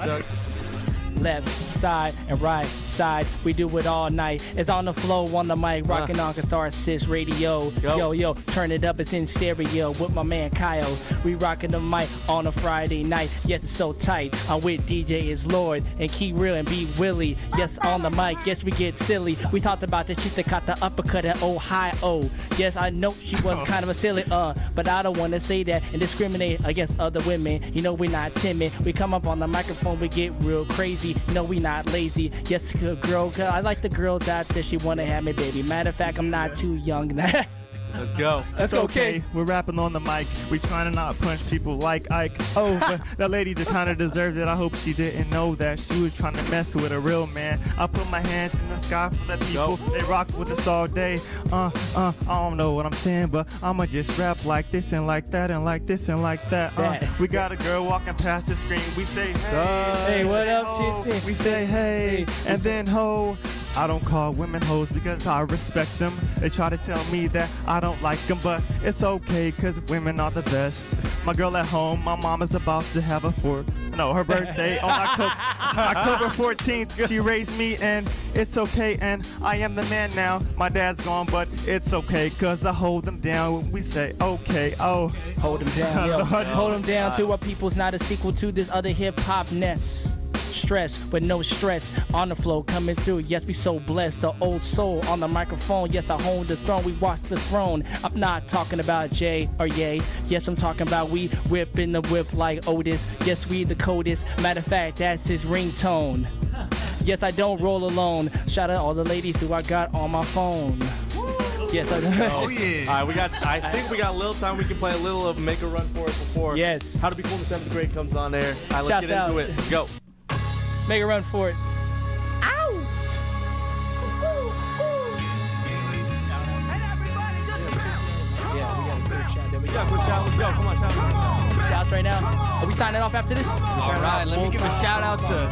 [SPEAKER 9] Left side and right side, we do it all night. It's on the flow, on the mic, rocking on Kuhtharsis Radio. Yo, turn it up, it's in stereo with my man Kyle. We rocking the mic on a Friday night. Yes, it's so tight. I'm with DJ is Lord and Key Real and B Willie. Yes, on the mic. Yes, we get silly. We talked about the chick that caught the uppercut at Ohio. Yes, I know she was kind of a silly, but I don't want to say that and discriminate against other women. You know, we're not timid. We come up on the microphone, we get real crazy. No, we not lazy. Yes, good girl. I like the girls out there. She wanna have me, baby. Matter of fact, I'm not too young.
[SPEAKER 6] Let's go.
[SPEAKER 12] That's okay. We're rapping on the mic. We trying to not punch people like Ike. Oh, but that lady just kind of deserved it. I hope she didn't know that she was trying to mess with a real man. I put my hands in the sky for the people. They rock with us all day. I don't know what I'm saying, but I'ma just rap like this and like that and like this and like that. We got a girl walking past the screen. We say, hey,
[SPEAKER 9] hey, what up,
[SPEAKER 12] chick? We say, hey, and then ho. I don't call women hoes because I respect them. They try to tell me that I don't like them, but it's okay because women are the best. My girl at home, my mom is about to have her birthday on October 14th. She raised me and it's okay, and I am the man now. My dad's gone, but it's okay because I hold them down when we say okay. Oh,
[SPEAKER 9] hold them down, yo. Hold them down to what people's not a sequel to this other hip hop nest. Stress with no stress on the flow coming through. Yes, we so blessed. The old soul on the microphone. Yes, I hold the throne. We watch the throne. I'm not talking about Jay or Yay. Yes, I'm talking about we whipping the whip like Otis. Yes, we the coldest. Matter of fact, that's his ringtone. Yes, I don't roll alone. Shout out all the ladies who I got on my phone. Yes, I do.
[SPEAKER 6] Oh yeah. All right, I think we got a little time. We can play a little of Make a Run for It before.
[SPEAKER 9] Yes.
[SPEAKER 6] How to Be Cool in the 7th grade comes on there. All right, let's get into it. Let's go.
[SPEAKER 9] Make a run for it. Ow!
[SPEAKER 6] Yeah, quick shout. Let's go. Come on, shout.
[SPEAKER 9] Shouts right now. Are we signing off after this?
[SPEAKER 8] All right, let me give a shout out to.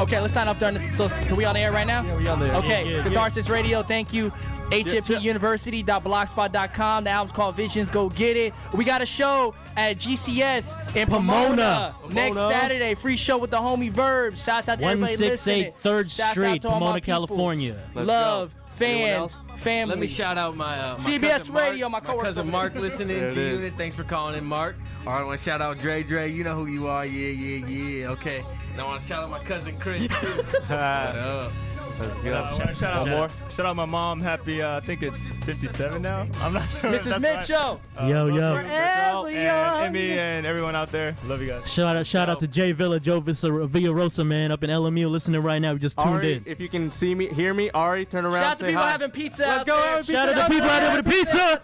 [SPEAKER 9] Okay, let's sign up during this. So we on the air right now?
[SPEAKER 6] Yeah, we on there.
[SPEAKER 9] Okay, Kuhtharsis Radio, thank you. HMPUniversity.blogspot.com. The album's called Visions. Go get it. We got a show at GCS in Pomona next Saturday. Free show with the homie Verb. Shout out to everybody listening.
[SPEAKER 11] 168 3rd Street,
[SPEAKER 9] to all
[SPEAKER 11] Pomona,
[SPEAKER 9] my
[SPEAKER 11] California.
[SPEAKER 9] Love, fans, family.
[SPEAKER 8] Let me shout out my
[SPEAKER 9] CBS
[SPEAKER 8] cousin
[SPEAKER 9] Radio,
[SPEAKER 8] Mark,
[SPEAKER 9] my coworker.
[SPEAKER 8] cousin Mark listening
[SPEAKER 6] There it
[SPEAKER 8] to
[SPEAKER 6] is.
[SPEAKER 8] you. Thanks for calling in, Mark. All right, I want to shout out Dre. You know who you are. Yeah. Okay. Now I want to shout out my cousin Chris. What up?
[SPEAKER 6] Let's go.
[SPEAKER 12] I want to shout out
[SPEAKER 6] One more.
[SPEAKER 12] Shout out my mom. Happy, I think it's 57 now. I'm not sure. if
[SPEAKER 9] Mrs.
[SPEAKER 12] that's
[SPEAKER 9] Mitchell.
[SPEAKER 12] Right.
[SPEAKER 11] Yo.
[SPEAKER 12] Forever and Emmy and everyone out there. Love you guys.
[SPEAKER 11] Shout out to Jay Villa, Joe Villarosa, man, up in LMU, listening right now. We just tuned
[SPEAKER 6] Ari,
[SPEAKER 11] in.
[SPEAKER 6] if you can see me, hear me, Ari, turn around.
[SPEAKER 9] Shout out to
[SPEAKER 6] say
[SPEAKER 9] people
[SPEAKER 6] hi.
[SPEAKER 9] having pizza
[SPEAKER 6] Let's
[SPEAKER 9] out
[SPEAKER 6] go,
[SPEAKER 9] there.
[SPEAKER 6] having pizza.
[SPEAKER 11] Shout out to people out there with the pizza.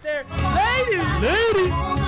[SPEAKER 9] Ladies.
[SPEAKER 11] Lady.